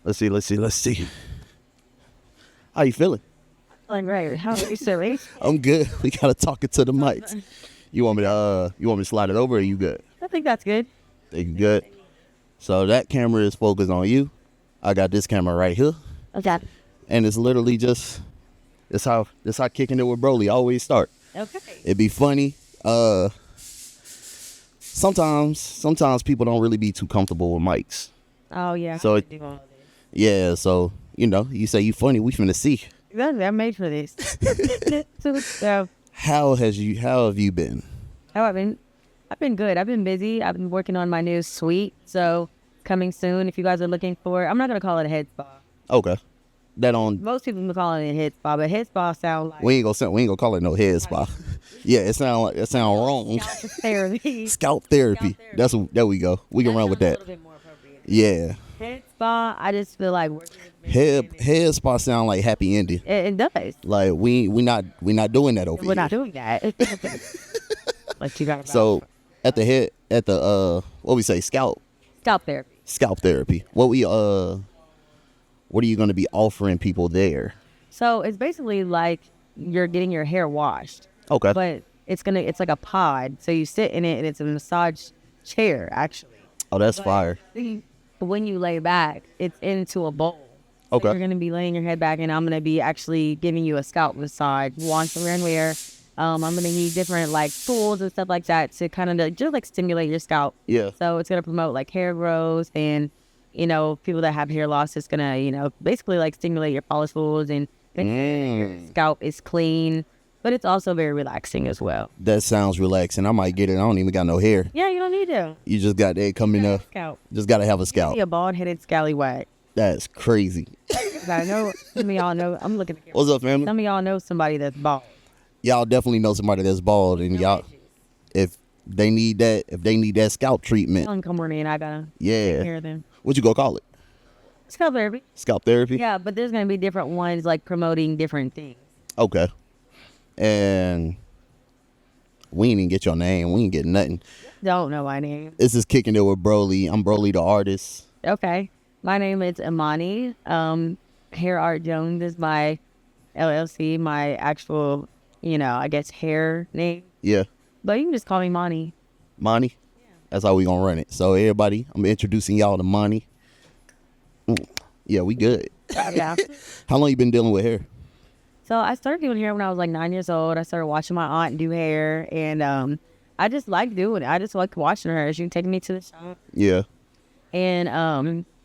Let's see. How you feeling? Feeling great. How are you, silly? I'm good. We gotta talk it to the mics. You want me to slide it over, or are you good? I think that's good. Think you good? So that camera is focused on you. I got this camera right here, Okay. and it's literally just this how kicking it with Broly always start. Okay. It'd be funny. Sometimes people don't really be too comfortable with mics. Oh yeah. So yeah, so you say you funny, we finna see. Exactly. I'm made for this. So How have you been? how I've been good. I've been busy. I've been working on my new suite. So coming soon. If you guys are looking for, I'm not gonna call it a head spa. Okay. That on Most people will call it a head spa, but head spa sound like we ain't gonna call it no head spa. Yeah, it sound wrong. scalp therapy. Scalp therapy. There we go. We can run with that. A little bit more appropriate. Yeah. Head spa, I just feel like working with Head spa sound like happy ending. it does. Like we not doing that over We're here. not doing that. Like you got So at the what we say scalp therapy. What are you gonna be offering people there? So it's basically like you're getting your hair washed, Okay. but it's like a pod. So you sit in it, and it's a massage chair actually. Oh, that's fire. But when you lay back, it's into a bowl. So Okay. you're gonna be laying your head back, and I'm gonna be actually giving you a scalp massage once around where. I'm gonna need different like tools and stuff like that to kind of just like stimulate your scalp. Yeah. So it's gonna promote like hair growth and people that have hair loss. It's gonna basically like stimulate your follicles and make sure your scalp is clean. But it's also very relaxing as well. That sounds relaxing. I might get it. I don't even got no hair. Yeah, you don't need to. You just got that coming up. Scalp. Just gotta have a scalp. Be a bald-headed scallywag. That's crazy. 'Cause I know some of y'all know. I'm looking at the camera. What's up, family? Some of y'all know somebody that's bald. Y'all definitely know somebody that's bald, and y'all, if they need that scalp treatment, Tell them come on in. I gotta take yeah. care of them. What you gonna call it? Scalp therapy. Scalp therapy? Yeah, but there's gonna be different ones like promoting different things. Okay. And we ain't even get your name. We ain't get nothing. Don't know my name. This is Kicking It with Broly. I'm Broly the artist. Okay. My name is Imani. Hair Art Jones is my LLC, my actual, I guess hair name. Yeah. But you can just call me Mani. Monty? Yeah. That's how we gonna run it. So everybody, I'm introducing y'all to Monty. Yeah, we good. Yeah. How long you been dealing with hair? So I started doing hair when I was like 9 years old. I started watching my aunt do hair, and I just like doing it. I just like watching her. She taking me to the shop. Yeah. And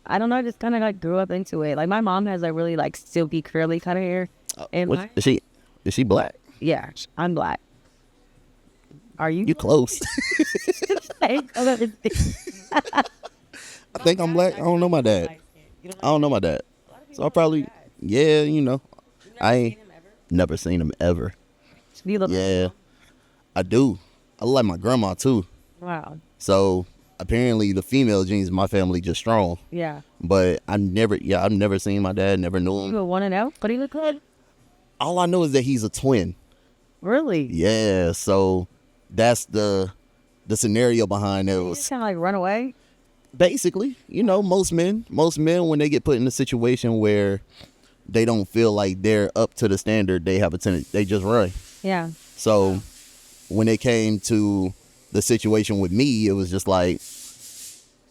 I don't know, I just kind of like grew up into it. Like my mom has like really like silky curly kind of hair. And Is she black? yeah, I'm black. Are you? You close. I think I'm black. I don't know my dad. I don't know my dad. So I probably, yeah, I ain't never seen him ever. You look Yeah, I do. I like my grandma too. Wow. So apparently the female genes in my family just strong. Yeah. But I've never seen my dad, never knew You him. would want to know? But he look good. All I know is that he's a twin. Really? Yeah, so that's the scenario behind You it. just kind of like run away. Basically, most men when they get put in a situation where they don't feel like they're up to the standard, they have a tendency, they just run. Yeah. So when it came to the situation with me, it was just like,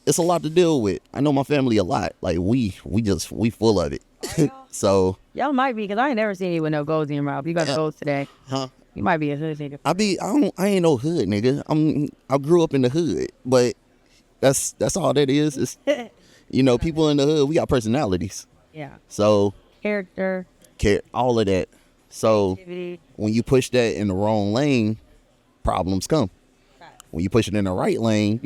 it's a lot to deal with. I know my family a lot. Like we full of it. So Y'all might be, because I ain't never seen you with no golds in your mouth. You got golds today. huh? You might be a hood nigga. I ain't no hood nigga. I grew up in the hood, but that's all that is. It's, people in the hood, we got personalities. Yeah. So Character. all of that. So Activity. when you push that in the wrong lane, problems come. When you push it in the right lane,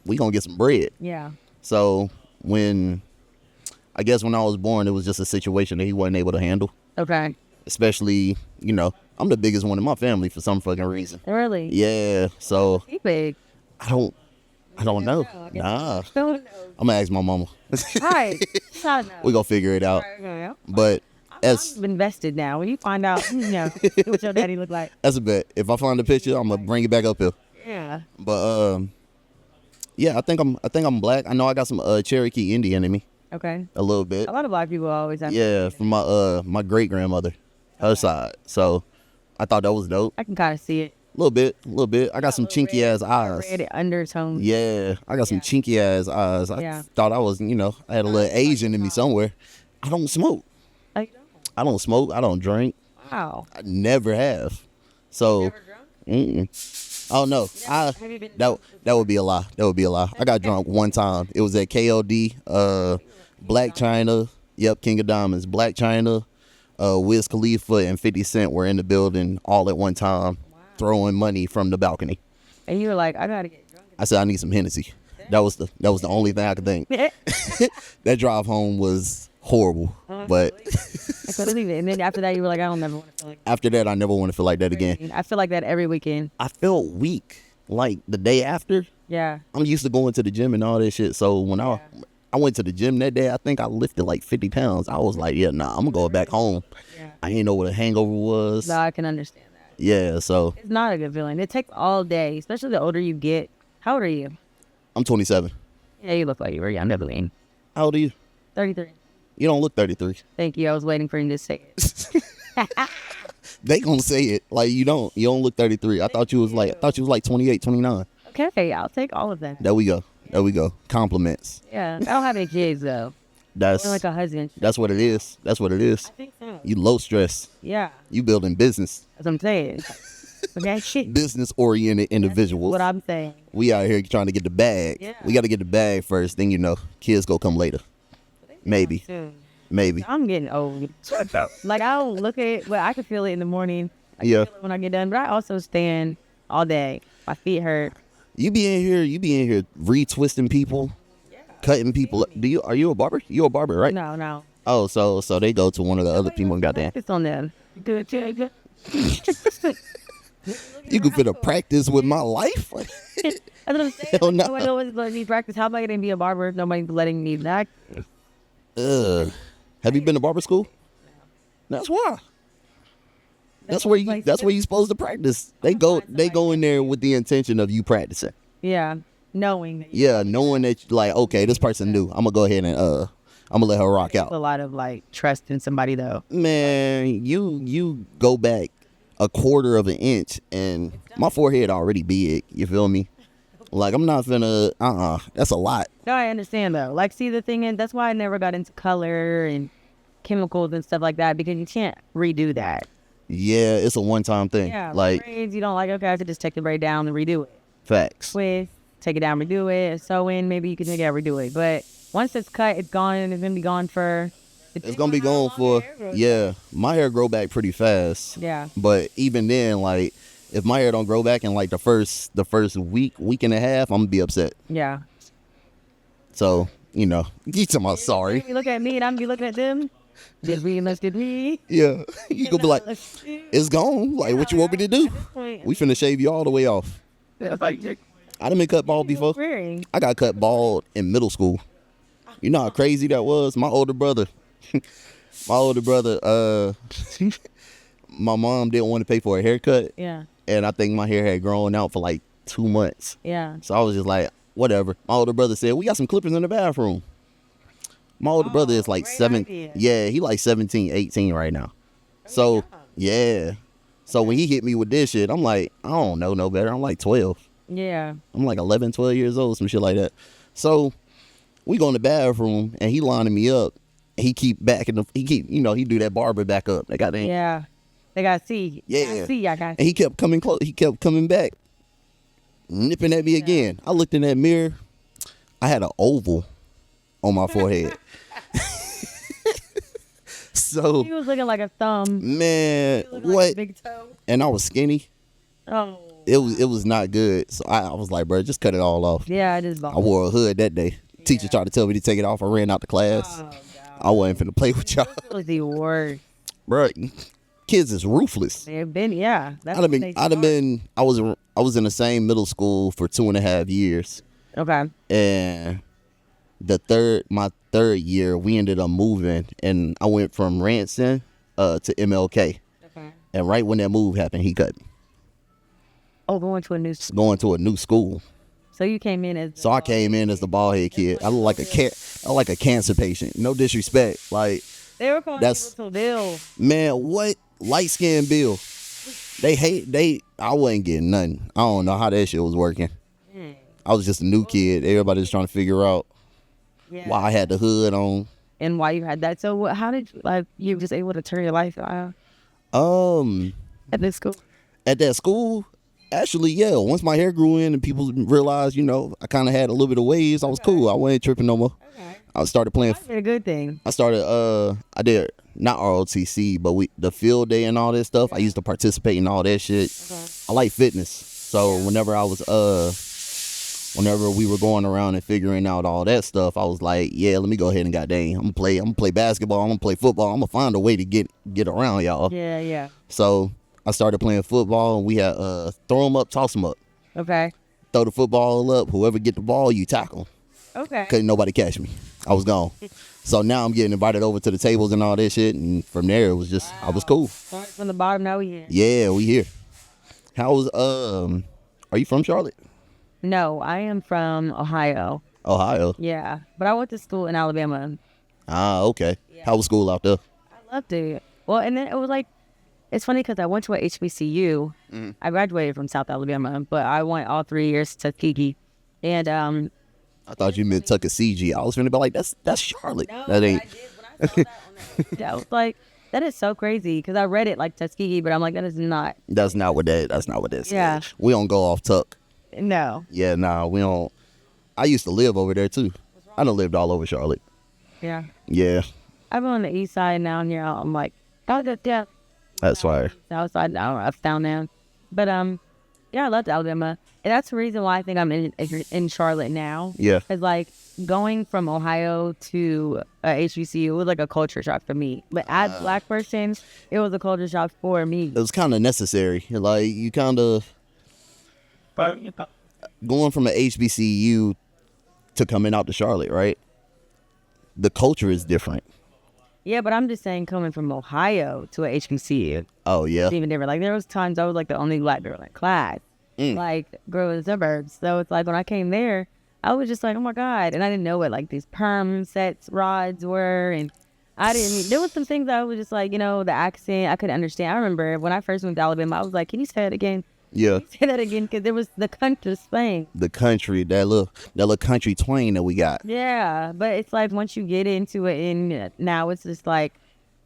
we gonna get some bread. Yeah. So I guess when I was born, it was just a situation that he wasn't able to handle. Okay. Especially, I'm the biggest one in my family for some fucking reason. Really? Yeah. So He big. I don't know. Nah. Don't know. I'm gonna ask my mama. Right. I know. We gonna figure it out. Okay. But I'm invested now. When you find out, what your daddy look like. that's a bet. If I find the picture, I'm gonna bring it back up here. Yeah. But yeah, I think I'm black. I know I got some Cherokee Indian in me. Okay. a little bit. A lot of black people always have. Yeah, from my great grandmother, her side. So I thought that was dope. I can kind of see it. A little bit. I got some chinky ass eyes. Red undertones. Yeah, I got some chinky ass eyes. I thought I was, I had a little Asian in me somewhere. I don't smoke. Like, I don't smoke. I don't drink. wow. I never have. So, Never drunk? oh no, Have you been that would be a lie. That would be a lie. I got drunk one time. It was at KOD, Black China. Yep, King of Diamonds. Black China, Wiz Khalifa and 50 Cent were in the building all at one time, throwing money from the balcony. And you were like, I gotta get drunk. I said I need some Hennessy. That was the only thing I could think. That drive home was horrible, but I couldn't believe it. And then after that, you were like, I don't never want to feel like that. after that, I never want to feel like that again. I feel like that every weekend. I felt weak like the day after. Yeah. I'm used to going to the gym and all that shit. So when I went to the gym that day, I think I lifted like 50 pounds. I was like, yeah, nah, I'm gonna go back home. Yeah. I didn't know what a hangover was. No, I can understand that. Yeah, so It's not a good feeling. It takes all day, especially the older you get. How old are you? I'm 27. Yeah, you look like you were young, Evelyn. How old are you? 33. You don't look 33. Thank you. I was waiting for you to say it. They gonna say it like you don't look 33. I thought you was like 28, 29. Okay, I'll take all of that. There we go. Compliments. Yeah, I don't have any kids though. That's Or like a husband. that's what it is. That's what it is. I think so. You low stress. Yeah, You building business. that's what I'm saying. Okay, shit. Business oriented individuals. What I'm saying. We out here trying to get the bag. Yeah. We got to get the bag first. Then kids go come later. Maybe. Soon. Maybe. I'm getting old. Like I don't look at it, but I can feel it in the morning. I can Yeah. feel it when I get done. But I also stand all day. My feet hurt. You be in here retwisting people, cutting people up. Are you a barber? You a barber, right? No. Oh, so they go to one of the other people and got there. It's on them. Good. You could fit a practice with my life. That's what I'm saying. Hell no. Nobody's letting me practice. How am I going to be a barber if nobody's letting me back? Have you been to barber school? That's why. That's where you supposed to practice. They go in there with the intention of you practicing. Yeah, knowing that Yeah, knowing that like, okay, this person new. I'm gonna go ahead and I'm gonna let her rock a out. lot of like trust in somebody though. Man, you go back a quarter of an inch and my forehead already big. You feel me? Like I'm not finna. That's a lot. No, I understand though. Like, see, the thing is, that's why I never got into color and chemicals and stuff like that because you can't redo that. Yeah, it's a one-time thing. Yeah, like braids, you don't like. Okay, I could just take the braid down and redo it. facts. Twist, take it down, redo it. Sew in, maybe you can take it out, redo it. But once it's cut, it's gone, and it's gonna be gone for. It's gonna be gone for. Yeah, my hair grow back pretty fast. Yeah. But even then, like, if my hair don't grow back in like the first week and a half, I'm gonna be upset. Yeah. So you tell me sorry. You look at me and I'm be looking at them. Did we? Yeah, you gonna be like, it's gone. Like, what you want me to do? We finna shave you all the way off. I done been cut bald before. I got cut bald in middle school. You know how crazy that was? My older brother, my mom didn't want to pay for a haircut. Yeah. And I think my hair had grown out for like 2 months. Yeah. So I was just like, whatever. My older brother said, we got some clippers in the bathroom. My older brother is like great 7. idea. Yeah, he like 17, 18 right now. So, yeah. So when he hit me with this shit, I'm like, I don't know no better. I'm like 12. Yeah. I'm like 11, 12 years old, some shit like that. So we go in the bathroom and he lining me up. He keep he do that barber back up. They got Yeah. They got to see. Yeah. I got And he kept coming close. He kept coming back, nipping at me again. I looked in that mirror. I had an oval on my forehead. So, He was looking like a thumb. man, He looked what? like a big toe. And I was skinny. Oh. It was not good. So I was like, bro, just cut it all off. Yeah, it is I bald. wore a hood that day. Teacher tried to tell me to take it off. I ran out the class. Oh, God. I wasn't finna play with y'all. It was the worst. Bro, kids is ruthless. They've been, yeah. That's I was in the same middle school for 2.5 years. Okay. And my third year, we ended up moving, and I went from Ranson to MLK. Okay. And right when that move happened, he cut me. Oh, going to a new school. Going to a new school. So you came in as. So I came in as the bald head kid. I look like a cancer patient. No disrespect. Like, They were calling that's people to Bill. man, what light skinned Bill? I wasn't getting nothing. I don't know how that shit was working. I was just a new kid. Everybody was trying to figure out why I had the hood on. And why you had that. So how did you just able to turn your life around at this school? At that school, actually, yeah. Once my hair grew in and people realized, I kind of had a little bit of waves, I was cool. I wasn't tripping no more. Okay. I started playing. That's a good thing. I did not ROTC, but the field day and all that stuff. I used to participate in all that shit. Okay. I like fitness, so whenever we were going around and figuring out all that stuff, I was like, yeah, let me go ahead and goddamn, I'm gonna play basketball, I'm gonna play football, I'm gonna find a way to get around y'all. Yeah. So I started playing football, and we had throw them up, toss them up. Okay. Throw the football up, whoever get the ball, you tackle. Okay. Couldn't nobody catch me. I was gone. So now I'm getting invited over to the tables and all that shit, and from there it was just, I was cool. Started from the bottom, now we here. Yeah, we here. How's are you from Charlotte? No, I am from Ohio. Ohio. Yeah, but I went to school in Alabama. Ah, okay. Yeah. How was school out there? I loved it. Well, and then it was like, it's funny because I went to a HBCU. Mm-hmm. I graduated from South Alabama, but I went all 3 years to Tuskegee. And I thought you meant Tuckasegee. I was finna be like, that's Charlotte. no, That ain't. I did. When I saw that on that, I was like, that is so crazy because I read it like Tuskegee, but I'm like, that is not. That's not what that says. Yeah. We don't go off Tuck. No. Yeah, nah, we don't. I used to live over there too. I done lived all over Charlotte. Yeah. Yeah. I've been on the east side now, and yeah, I'm like, yeah. That's fire. South side, up, down, down. But yeah, I loved Alabama, and that's the reason why I think I'm in Charlotte now. Yeah. Cause like going from Ohio to HBCU, it was like a culture shock for me. But as a black person, it was a culture shock for me. It was kind of necessary. Like, you kind of going from an HBCU to coming out to Charlotte, right? The culture is different. Yeah, but I'm just saying, coming from Ohio to a HBCU, Oh yeah. it's even different. Like there was times I was like the only black girl in class, like girl in the suburbs. So it's like when I came there, I was just like, oh my god, and I didn't know what like these perm sets rods were, and I didn't. There was some things I was just like, the accent I couldn't understand. I remember when I first moved to Alabama, I was like, can you say that again? Yeah. Say that again, because there was the country slang. The country, that little country twang that we got. Yeah, but it's like once you get into it, and now it's just like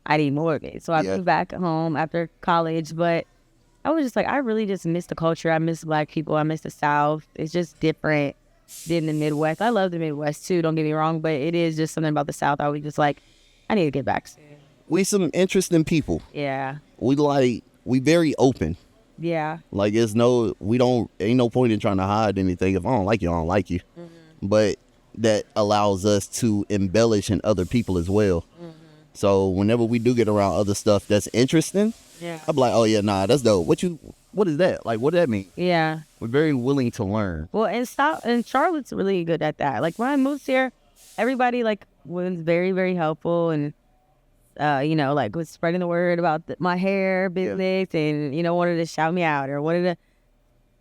I need more of it. So I moved back home after college, but I was just like, I really just miss the culture. I miss black people. I miss the South. It's just different than the Midwest. I love the Midwest too, don't get me wrong, but it is just something about the South. I was just like, I need to get back soon. We some interesting people. Yeah. We very open. Yeah. Like, ain't no point in trying to hide anything. If I don't like you, I don't like you. Mm-hmm. But that allows us to embellish in other people as well. Mm-hmm. So whenever we do get around other stuff that's interesting, I'm like, oh yeah, nah, that's dope. What is that? Like, what does that mean? Yeah. We're very willing to learn. Well, and Charlotte's really good at that. Like when I moved here, everybody like was very, very helpful and like was spreading the word about my hair business and, wanted to shout me out or wanted to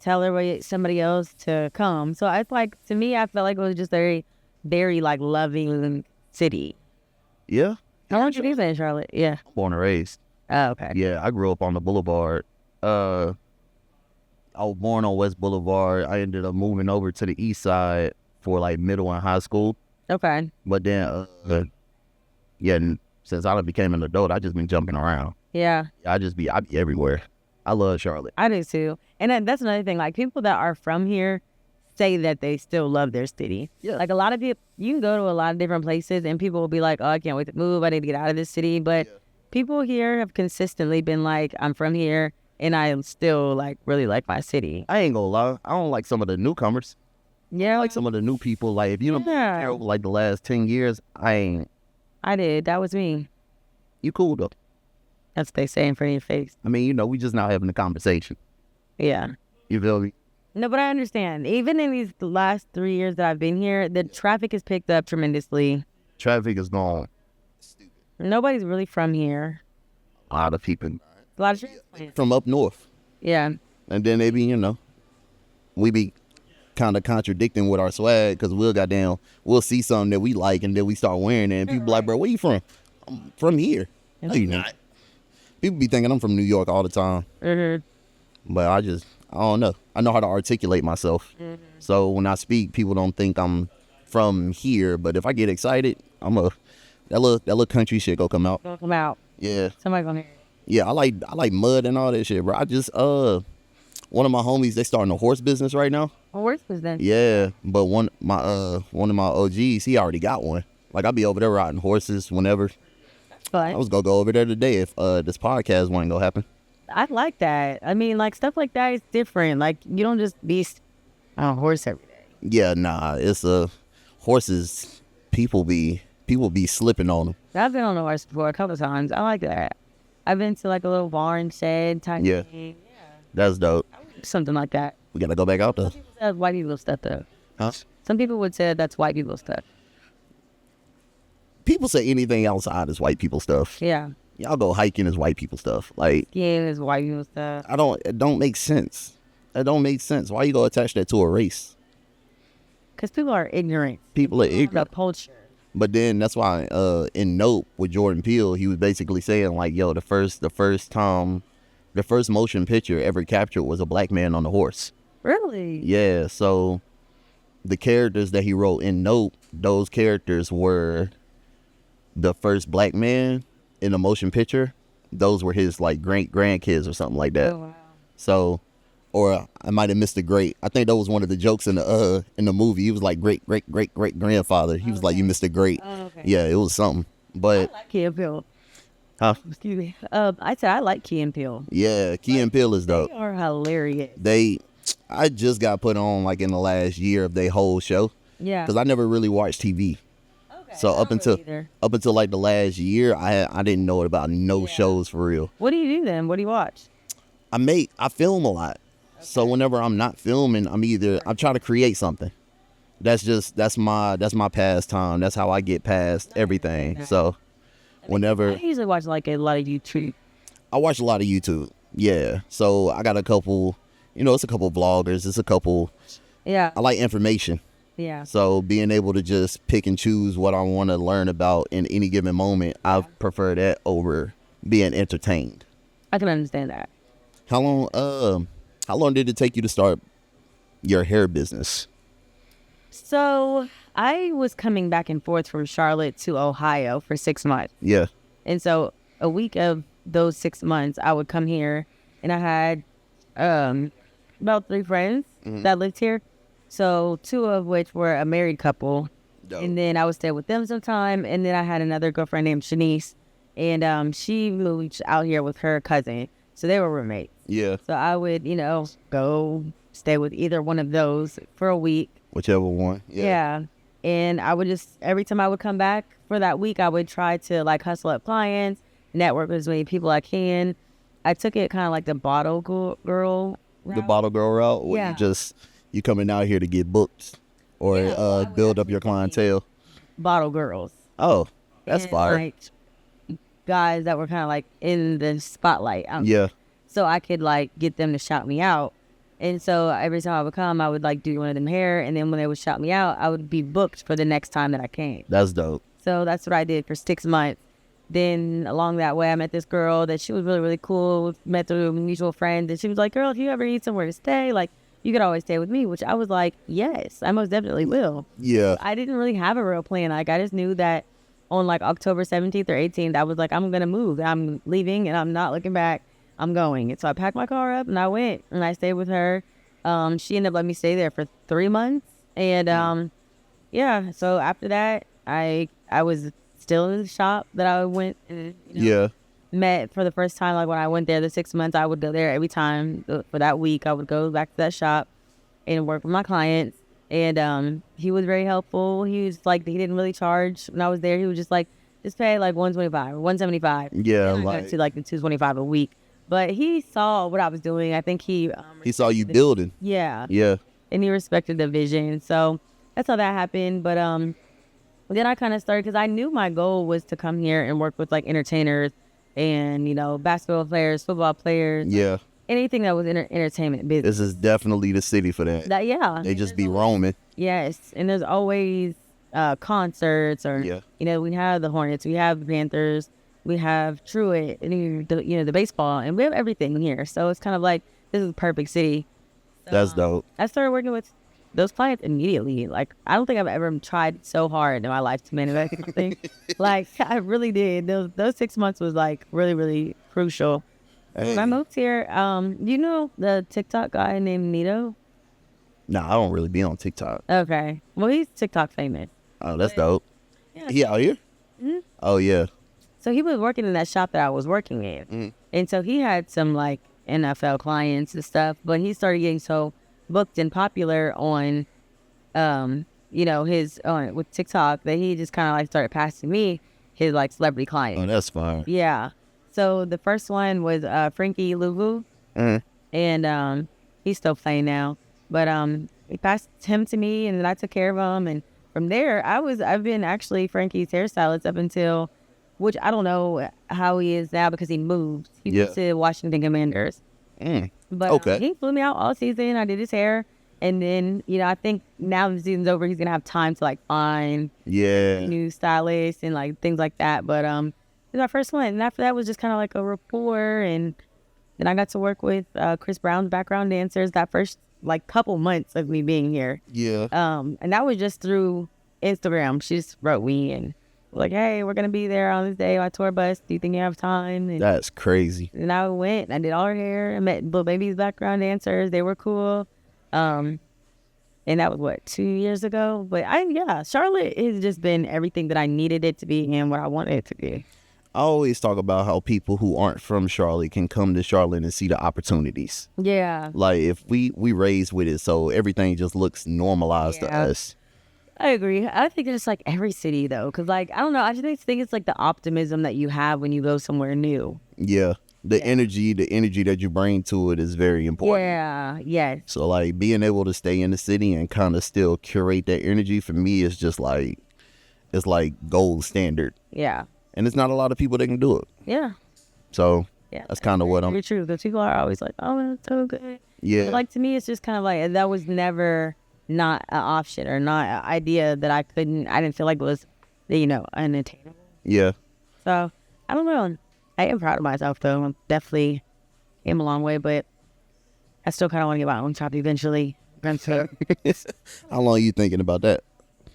tell somebody else to come. So it's like, to me, I felt like it was just very, very like loving city. Yeah. How long did you live in Charlotte? Yeah. Born and raised. Oh, okay. Yeah, I grew up on the boulevard. I was born on West Boulevard. I ended up moving over to the east side for like middle and high school. Okay. But then, since I became an adult, I just been jumping around. Yeah. I be everywhere. I love Charlotte. I do too. And that's another thing. Like people that are from here say that they still love their city. Yeah. Like a lot of people, you can go to a lot of different places and people will be like, oh, I can't wait to move. I need to get out of this city. But people here have consistently been like, I'm from here and I still like really like my city. I ain't gonna lie. I don't like some of the newcomers. Yeah. I like some of the new people. Like if you don't care over like the last 10 years, I did. That was me. You cool though. That's what they say in front of your face. I mean, we just now having a conversation. Yeah. You feel me? No, but I understand. Even in these last 3 years that I've been here, the traffic has picked up tremendously. Traffic is gone. Nobody's really from here. A lot of people. A lot of transplants. From up north. Yeah. And then they be, we be kind of contradicting with our swag because we'll see something that we like and then we start wearing it and people be like, bro, where you from? I'm from here. No, you're not. People be thinking I'm from New York all the time. But I don't know. I know how to articulate myself. So when I speak, people don't think I'm from here. But if I get excited, that little country shit go come out. Gonna come out. Yeah. Somebody gonna hear it. Yeah, I like mud and all that shit, bro. I just one of my homies, they starting a horse business right now. A horse business. Yeah, but one of my OGs, he already got one. Like I be over there riding horses whenever. But I was gonna go over there today if this podcast wasn't gonna happen. I like that. I mean, like stuff like that is different. Like you don't just be on a horse every day. Yeah, nah, it's horses. People be slipping on them. I've been on a horse before a couple of times. I like that. I've been to like a little barn shed type thing. Yeah. That's dope. Something like that. We gotta go back out there. Some people say white people stuff though. Huh? Some people would say that's white people stuff. People say anything outside is white people stuff. Yeah. Y'all go hiking is white people stuff. Like Yeah, it's white people stuff. it don't make sense. It don't make sense. Why you go attach that to a race? Because people are ignorant. People are The ignorant. culture. But then that's why in Nope with Jordan Peele, he was basically saying like, yo, the first motion picture ever captured was a black man on a horse. Really? Yeah, so the characters that he wrote in Nope, those characters were the first black man in a motion picture. Those were his like great grandkids or something like that. Oh, wow. So, or I might have missed the great. I think that was one of the jokes in the movie. He was like great grandfather. He was like, you missed the great. Oh, okay. Yeah, it was something. But I like Key and Peele. huh? Excuse me. I said I like Key and Peele. Yeah, Key and Peele is dope. They are hilarious. I just got put on like in the last year of their whole show Yeah. because I never really watched TV. Okay. So I up don't until really either. like the last year, I didn't know about no shows for real. What do you do then? What do you watch? I film a lot. So whenever I'm not filming, I'm trying to create something. That's my pastime. That's how I get past everything. So whenever I usually watch like a lot of YouTube. I watch a lot of YouTube. Yeah. So I got a couple, it's a couple vloggers. It's a couple. Yeah. I like information. Yeah. So being able to just pick and choose what I want to learn about in any given moment, I prefer that over being entertained. I can understand that. How long did it take you to start your hair business? So I was coming back and forth from Charlotte to Ohio for 6 months. Yeah. And so a week of those 6 months, I would come here and I had about 3 friends that lived here. So 2 of which were a married couple. Dope. And then I would stay with them sometime. And then I had another girlfriend named Shanice. And she moved out here with her cousin. So they were roommates. Yeah. So I would, go stay with either one of those for a week. Whichever one. Yeah. And I would just, every time I would come back for that week, I would try to like hustle up clients, network with as many people I can. I took it kind of like the bottle girl route. The bottle girl route where Yeah. you coming out here to get booked or build up your clientele. Bottle girls. Oh, that's And, fire. Like guys that were kind of like in the spotlight. Yeah. So I could like get them to shout me out. And so every time I would come, I would like do one of them hair. And then when they would shout me out, I would be booked for the next time that I came. That's dope. So that's what I did for 6 months. Then along that way, I met this girl that she was really, really cool. Met through a mutual friend. And she was like, girl, if you ever need somewhere to stay, like you could always stay with me, which I was like, yes, I most definitely will. Yeah. I didn't really have a real plan. Like I just knew that on like October 17th or 18th, I was like, I'm going to move. I'm leaving and I'm not looking back. I'm going. And so I packed my car up and I went and I stayed with her. She ended up letting me stay there for 3 months. And yeah, so after that, I was still in the shop that I went and met for the first time. Like when I went there the 6 months, I would go there every time for that week. I would go back to that shop and work with my clients. And he was very helpful. He was like, he didn't really charge when I was there. He was just like, just pay like $125 or $175. Yeah, and I got to like the $225 a week. But he saw what I was doing. I think he saw you building. Yeah. Yeah. And he respected the vision. So that's how that happened. But then I kind of started because I knew my goal was to come here and work with like entertainers and, basketball players, football players. Yeah. anything that was entertainment business. This is definitely the city for that. Yeah. They just be roaming. Yes, and there's always concerts or Yeah. we have the Hornets, we have the Panthers, we have Truett, and the baseball, and we have everything here. So it's kind of like this is a perfect city. So, That's dope. I started working with those clients immediately. Like I don't think I've ever tried so hard in my life to manifest something. Like I really did. Those 6 months was like really really crucial. When I moved here, you know the TikTok guy named Nito? Nah, I don't really be on TikTok. Okay. Well, he's TikTok famous. Oh, that's dope. Yeah. He out here? Mhm. Oh, yeah. So he was working in that shop that I was working in. Mhm. And so he had some like NFL clients and stuff, but he started getting so booked and popular on, his with TikTok that he just kind of like started passing me his like celebrity clients. Oh, that's fine. Yeah. So the first one was Frankie Luvu, and he's still playing now. But he passed him to me, and then I took care of him. And from there, I've been actually Frankie's hairstylist up until, which I don't know how he is now because he moved. He moved to Washington Commanders. But Okay. he flew me out all season. I did his hair, and then I think now the season's over, he's gonna have time to like find new stylists and like things like that. But it was my first one, and after that was just kind of like a rapport, and then I got to work with Chris Brown's background dancers that first like couple months of me being here. Yeah. And that was just through Instagram. She just wrote me and was like, hey, we're gonna be there on this day on tour bus. Do you think you have time? And That's crazy. and I went. I did all her hair. I met Lil Baby's background dancers. They were cool. And that was what 2 years ago. But Charlotte has just been everything that I needed it to be and what I wanted it to be. I always talk about how people who aren't from Charlotte can come to Charlotte and see the opportunities. Yeah, Like if we raised with it, so everything just looks normalized to us. I agree. I think it's like every city though, because like I don't know. I just think it's like the optimism that you have when you go somewhere new. Yeah. The energy that you bring to it is very important. Yeah. Yes. So like being able to stay in the city and kind of still curate that energy for me is just like, it's like gold standard. Yeah. And it's not a lot of people that can do it. Yeah. So Yeah. that's kind of what I'm. Very true. Because people are always like, "Oh, that's so good." Yeah. But like to me, it's just kind of like that was never not an option or not an idea that I didn't feel like it was, unattainable. Yeah. So I don't know. I am proud of myself though. I'm definitely came a long way, but I still kind of want to get my own shop eventually. How long are you thinking about that?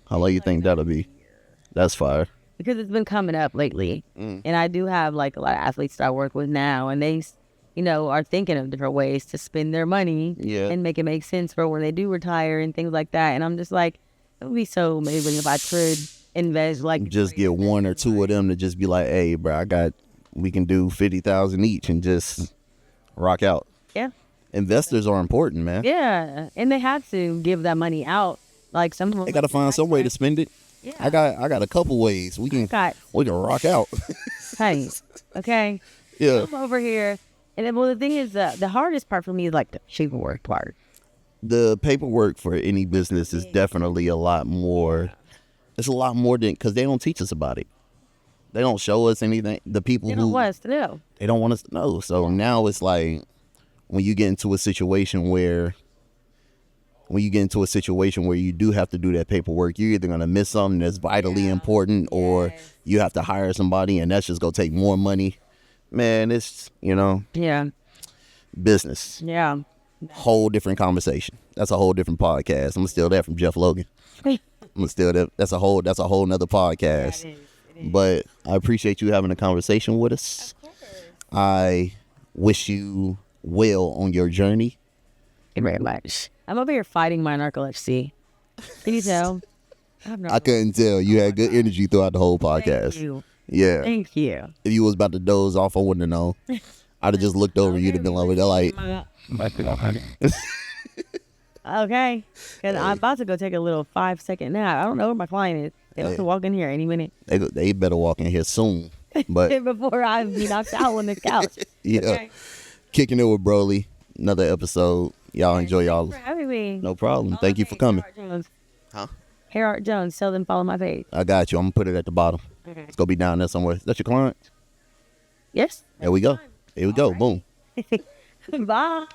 How long you think that'll be? That's fire. Because it's been coming up lately, and I do have like a lot of athletes that I work with now, and they, are thinking of different ways to spend their money and make it make sense for when they do retire and things like that. And I'm just like, it would be so amazing if I could invest like Just get one or two of them to just be like, hey, bro, we can do 50,000 each and just rock out. Yeah. Investors are important, man. Yeah, and they have to give that money out. Like some of them, They gotta find some way to spend it. Yeah. I got a couple ways we can rock out. Honey, okay. Yeah. Come over here. And then, the thing is, the hardest part for me is like the paperwork part. The paperwork for any business is definitely a lot more. It's a lot more than because they don't teach us about it. They don't show us anything. The people They who don't want us to know. they don't want us to know. So now it's like when you get into a situation where you do have to do that paperwork, you're either going to miss something that's vitally important or you have to hire somebody and that's just going to take more money. Man, it's, Yeah. business. Yeah. Whole different conversation. That's a whole different podcast. I'm still there from Jeff Logan. I'm still there. That's a whole nother podcast. It is. But I appreciate you having a conversation with us. Of course. I wish you well on your journey. Thank you very much. I'm over here fighting my narcolepsy. Can you tell? I couldn't tell. You had good energy throughout the whole podcast. Thank you. Yeah. Thank you. If you was about to doze off, I wouldn't have known. I'd have just looked over and you'd have been like, Okay. Because I'm about to go take a little 5-second nap. I don't know where my client is. They have to walk in here any minute. they better walk in here soon. But Before I be knocked out on this couch. yeah, Okay. Kicking it with Broly. Another episode. Y'all enjoy y'all. Thanks for having me. No problem. Thank you for coming. Hair Art Jones. Huh? Hair Art Jones. Tell them follow my page. I got you. I'm gonna put it at the bottom. Okay. It's gonna be down there somewhere. That's your client. Yes. There we go. Here we go. Boom. Bye.